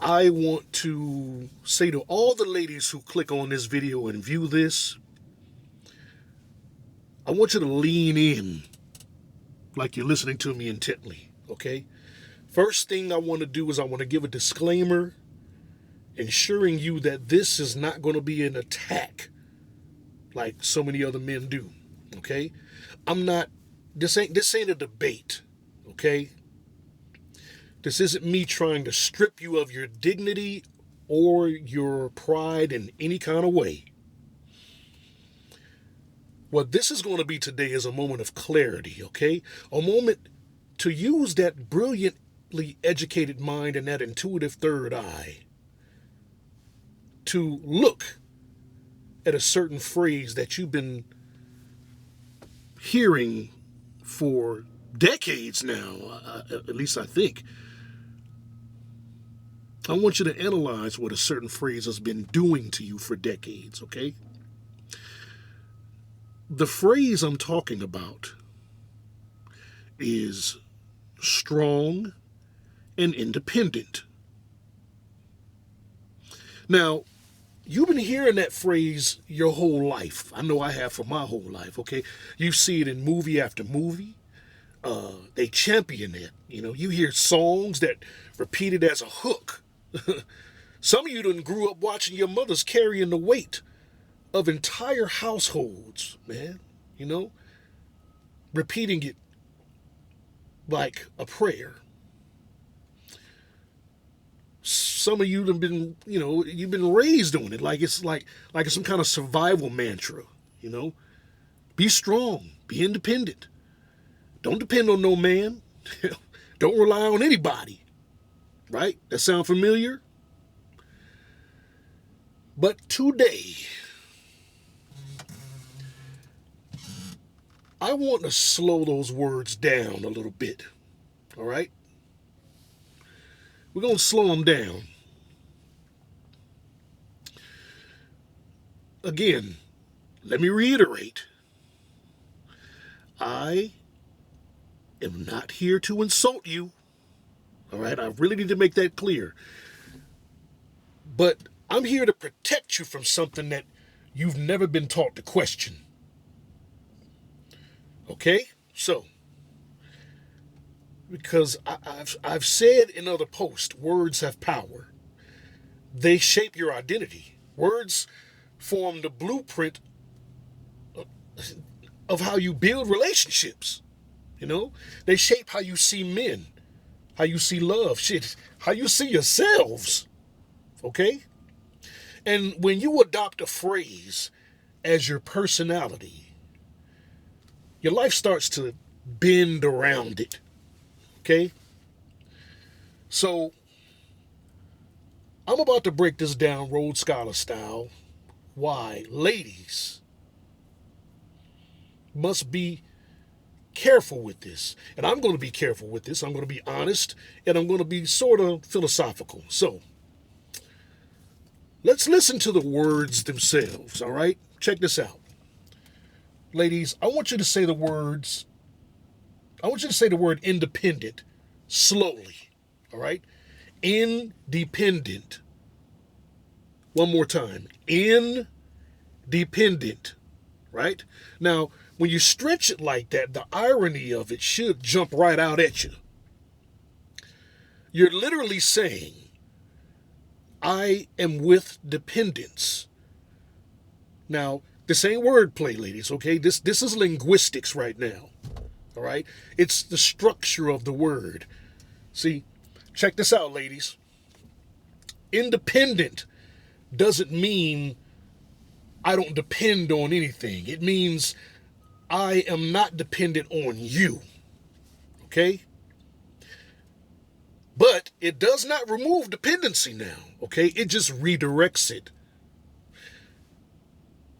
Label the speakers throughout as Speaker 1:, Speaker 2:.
Speaker 1: I want to say to all the ladies who click on this video and view this, I want you to lean in like you're listening to me intently, okay? First thing I want to do is I want to give a disclaimer ensuring you that this is not going to be an attack like so many other men do, okay? This ain't a debate, okay? This isn't me trying to strip you of your dignity or your pride in any kind of way. What this is going to be today is a moment of clarity, okay? A moment to use that brilliantly educated mind and that intuitive third eye to look at a certain phrase that you've been hearing for decades now, at least I think. I want you to analyze what a certain phrase has been doing to you for decades, okay? The phrase I'm talking about is strong and independent. Now, you've been hearing that phrase your whole life. I know I have for my whole life, okay? You see it in movie after movie. They champion it. You know, you hear songs that repeat it as a hook. Some of you done grew up watching your mothers carrying the weight of entire households, man. You know, repeating it like a prayer. Some of you have been, you've been raised on it like it's some kind of survival mantra. You know, be strong, be independent. Don't depend on no man. Don't rely on anybody. Right? That sound familiar? But today, I want to slow those words down a little bit. All right? We're going to slow them down. Again, let me reiterate. I am not here to insult you. All right, I really need to make that clear. But I'm here to protect you from something that you've never been taught to question. Okay? So, because I've said in other posts, words have power. They shape your identity. Words form the blueprint of how you build relationships. You know? They shape how you see men. How you see love, shit, how you see yourselves, okay? And when you adopt a phrase as your personality, your life starts to bend around it, okay? So, I'm about to break this down Rhodes Scholar style. Why ladies must be careful with this. And I'm going to be careful with this. I'm going to be honest and I'm going to be sort of philosophical. So let's listen to the words themselves. All right. Check this out. Ladies, I want you to say the word independent slowly. All right. Independent. One more time. Independent. Right? Now, when you stretch it like that, the irony of it should jump right out at you. You're literally saying, I am with dependence. Now, this ain't wordplay, ladies, okay? This is linguistics right now, all right? It's the structure of the word. See, check this out, ladies. Independent doesn't mean I don't depend on anything. It means I am not dependent on you. Okay? But it does not remove dependency now. Okay? It just redirects it.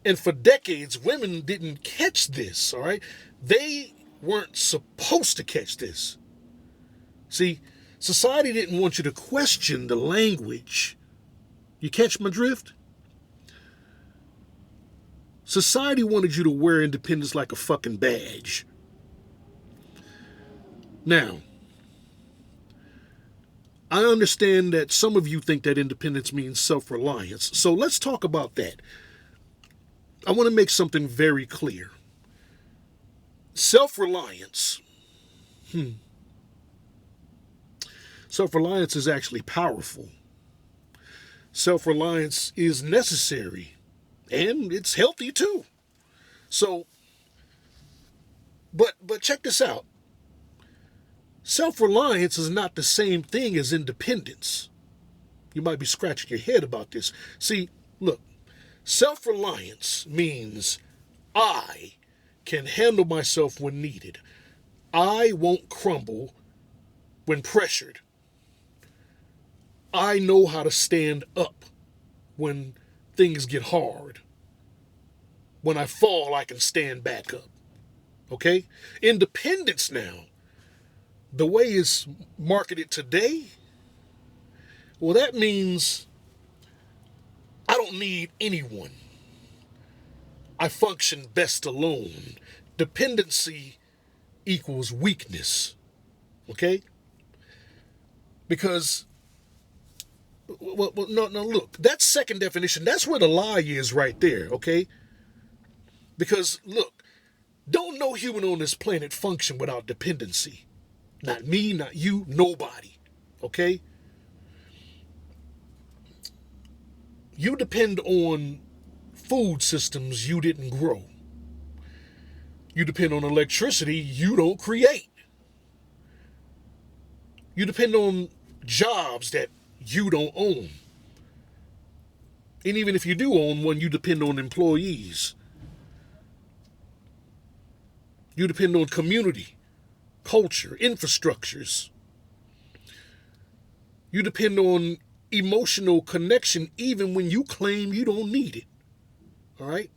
Speaker 1: And for decades, women didn't catch this. All right? They weren't supposed to catch this. See, society didn't want you to question the language. You catch my drift? Society wanted you to wear independence like a fucking badge. Now, I understand that some of you think that independence means self reliance. So let's talk about that. I want to make something very clear. Self reliance. Self reliance is actually powerful. Self reliance is necessary and it's healthy too. So, but check this out. Self reliance is not the same thing as independence. You might be scratching your head about this. See, look, self reliance means I can handle myself when needed. I won't crumble when pressured. I know how to stand up when things get hard. When I fall, I can stand back up. Okay? Independence now, the way it's marketed today, well, that means I don't need anyone. I function best alone. Dependency equals weakness. Okay? Because, no, look, that second definition, that's where the lie is right there, okay? Because, look, don't no human on this planet function without dependency. Not me, not you, nobody, okay? You depend on food systems you didn't grow. You depend on electricity you don't create. You depend on jobs that you don't own. And even if you do own one, you depend on employees. You depend on community, culture, infrastructures. You depend on emotional connection even when you claim you don't need it. All right?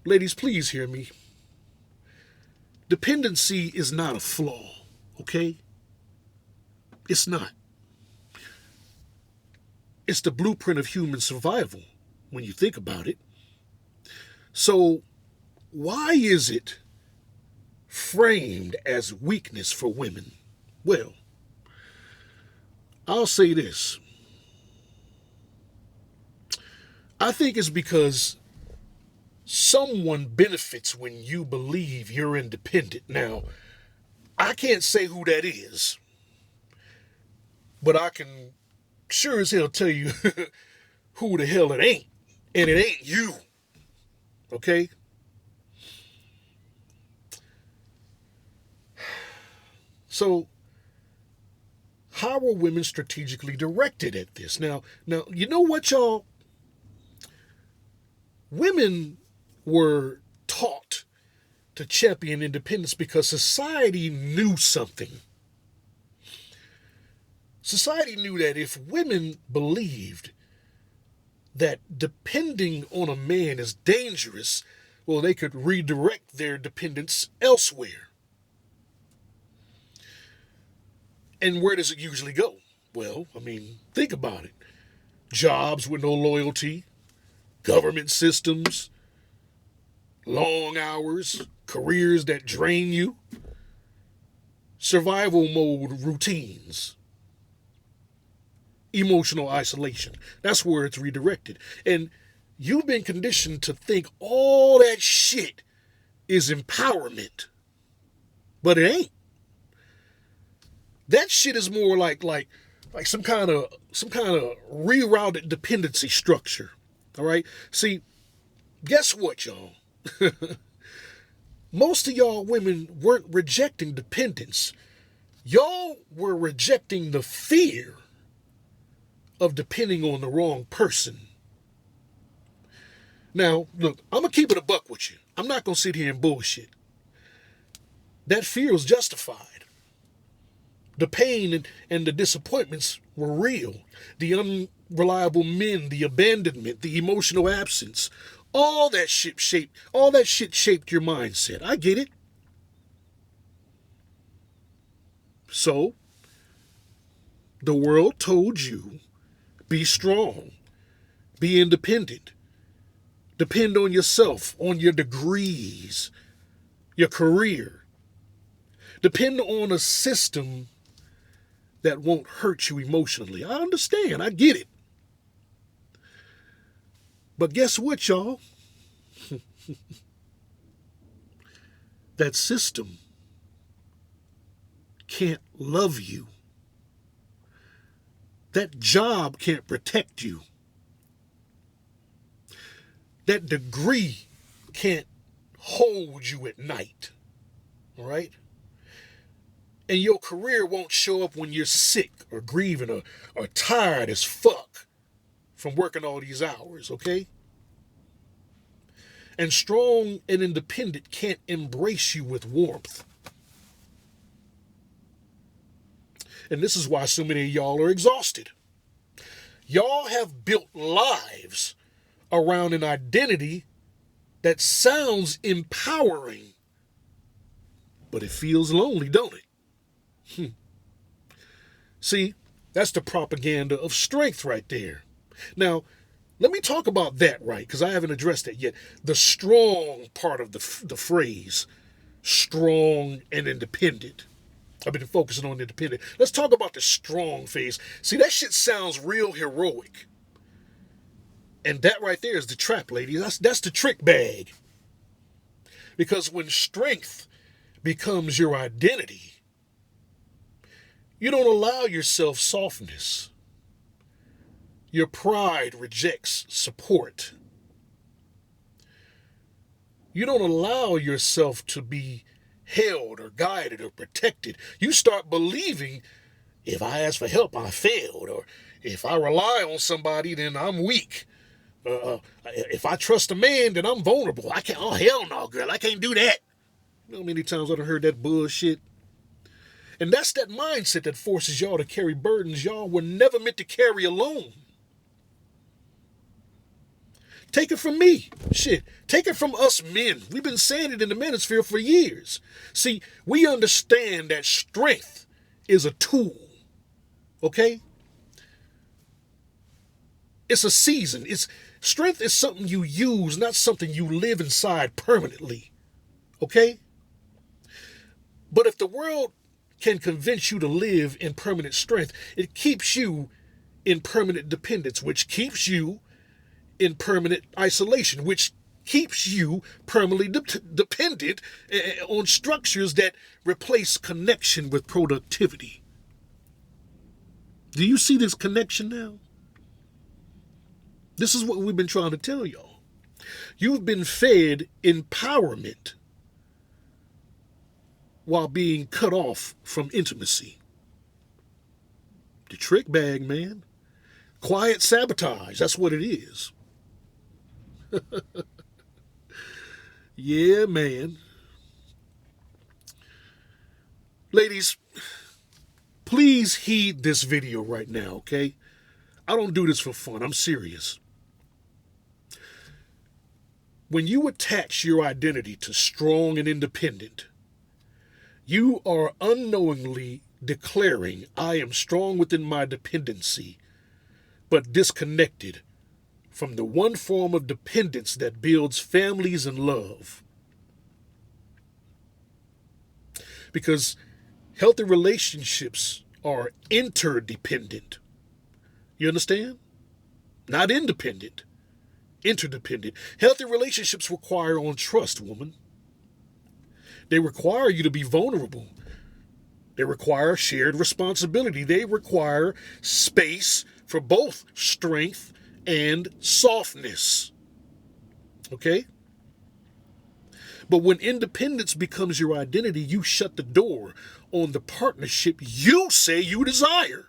Speaker 1: Ladies, please hear me. Dependency is not a flaw, okay? It's not. It's the blueprint of human survival when you think about it. So, why is it framed as weakness for women? Well, I'll say this. I think it's because someone benefits when you believe you're independent. Now, I can't say who that is, but I can sure as hell tell you who the hell it ain't. And it ain't you. Okay? So, how are women strategically directed at this? Now, you know what, y'all? Women were taught to champion independence because society knew something. Society knew that if women believed that depending on a man is dangerous, well, they could redirect their dependence elsewhere. And where does it usually go? Well, I mean, think about it. Jobs with no loyalty, government systems, long hours, careers that drain you, survival mode routines, emotional isolation. That's where it's redirected. And you've been conditioned to think all that shit is empowerment. But it ain't. That shit is more like some kind of rerouted dependency structure. All right? See, guess what, y'all? Most of y'all women weren't rejecting dependence. Y'all were rejecting the fear of depending on the wrong person. Now, look, I'm going to keep it a buck with you. I'm not going to sit here and bullshit. That fear was justified. The pain and the disappointments were real. The unreliable men, the abandonment, the emotional absence, all that shit shaped your mindset. I get it. So, the world told you, be strong, be independent, depend on yourself, on your degrees, your career. Depend on a system that won't hurt you emotionally. I understand. I get it. But guess what, y'all? That system can't love you. That job can't protect you. That degree can't hold you at night. All right? And your career won't show up when you're sick or grieving or tired as fuck from working all these hours, okay? And strong and independent can't embrace you with warmth. And this is why so many of y'all are exhausted. Y'all have built lives around an identity that sounds empowering, but it feels lonely, don't it? See, that's the propaganda of strength right there. Now, let me talk about that, right? Because I haven't addressed that yet. The strong part of the phrase, strong and independent. I've been focusing on independent. Let's talk about the strong phase. See, that shit sounds real heroic. And that right there is the trap, lady. That's the trick bag. Because when strength becomes your identity, you don't allow yourself softness. Your pride rejects support. You don't allow yourself to be held or guided or protected. You start believing, if I ask for help, I failed. Or if I rely on somebody, then I'm weak. If I trust a man, then I'm vulnerable. I can't, oh hell no, girl, I can't do that. You know how many times I've heard that bullshit? And that's that mindset that forces y'all to carry burdens y'all were never meant to carry alone. Take it from me. Shit. Take it from us men. We've been saying it in the manosphere for years. See, we understand that strength is a tool. Okay? It's a season. Strength is something you use, not something you live inside permanently. Okay? But if the world can convince you to live in permanent strength, it keeps you in permanent dependence, which keeps you in permanent isolation, which keeps you permanently dependent on structures that replace connection with productivity. Do you see this connection now? This is what we've been trying to tell y'all. You've been fed empowerment while being cut off from intimacy. The trick bag, man. Quiet sabotage, that's what it is. Yeah, man. Ladies, please heed this video right now, okay? I don't do this for fun. I'm serious. When you attach your identity to strong and independent, you are unknowingly declaring, I am strong within my dependency, but disconnected from the one form of dependence that builds families and love. Because healthy relationships are interdependent. You understand? Not independent. Interdependent. Healthy relationships require on trust, woman. They require you to be vulnerable. They require shared responsibility. They require space for both strength and softness. Okay? But when independence becomes your identity, you shut the door on the partnership you say you desire.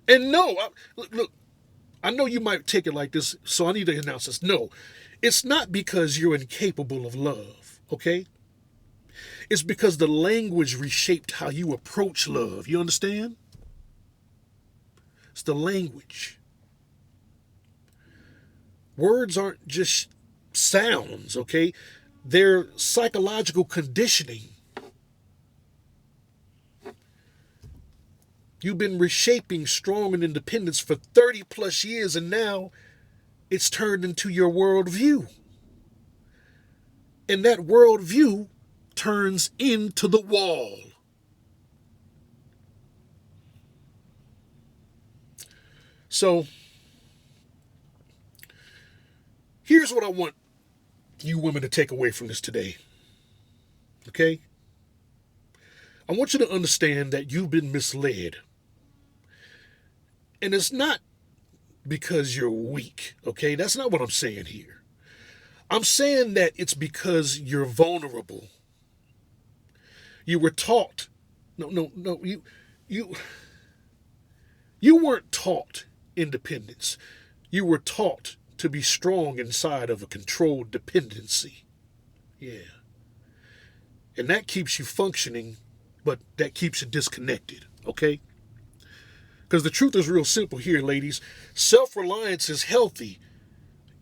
Speaker 1: And no, look, I know you might take it like this, so I need to announce this. No, it's not because you're incapable of love, okay? It's because the language reshaped how you approach love. You understand? It's the language. Words aren't just sounds, okay? They're psychological conditioning. You've been reshaping strong and independence for 30 plus years, and now it's turned into your worldview. And that worldview turns into the wall. So here's what I want you women to take away from this today. Okay? I want you to understand that you've been misled. And it's not because you're weak, okay? That's not what I'm saying here. I'm saying that it's because you're vulnerable. You were taught. No, you you weren't taught independence. You were taught to be strong inside of a controlled dependency. Yeah. And that keeps you functioning, but that keeps you disconnected, okay? Because the truth is real simple here, ladies. Self-reliance is healthy.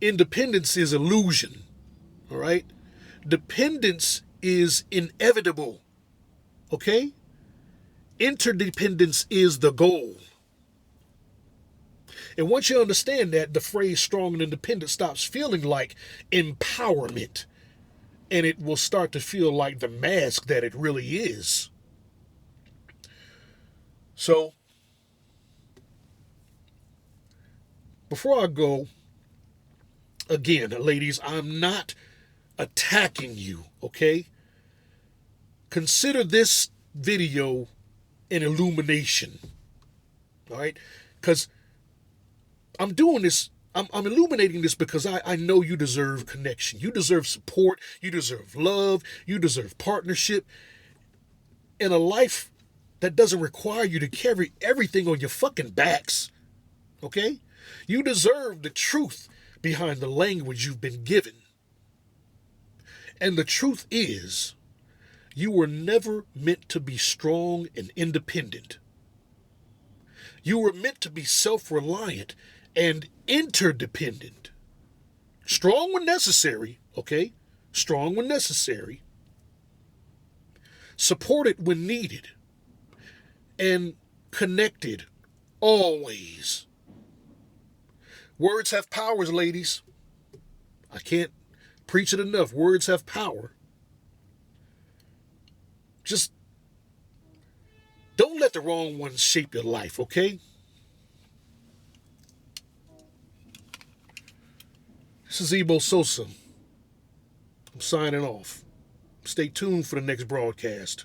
Speaker 1: Independence is illusion, all right? Dependence is inevitable, okay? Interdependence is the goal. And once you understand that, the phrase strong and independent stops feeling like empowerment, and it will start to feel like the mask that it really is. So, before I go, again, ladies, I'm not attacking you, okay? Consider this video an illumination, all right? Because I'm doing this, I'm illuminating this because I know you deserve connection. You deserve support. You deserve love. You deserve partnership. In a life that doesn't require you to carry everything on your fucking backs, okay? You deserve the truth behind the language you've been given. And the truth is, you were never meant to be strong and independent. You were meant to be self-reliant and interdependent. Strong when necessary, okay? Strong when necessary. Supported when needed. And connected always. Words have powers, ladies. I can't preach it enough. Words have power. Just don't let the wrong ones shape your life, okay? This is Ebo Sosa. I'm signing off. Stay tuned for the next broadcast.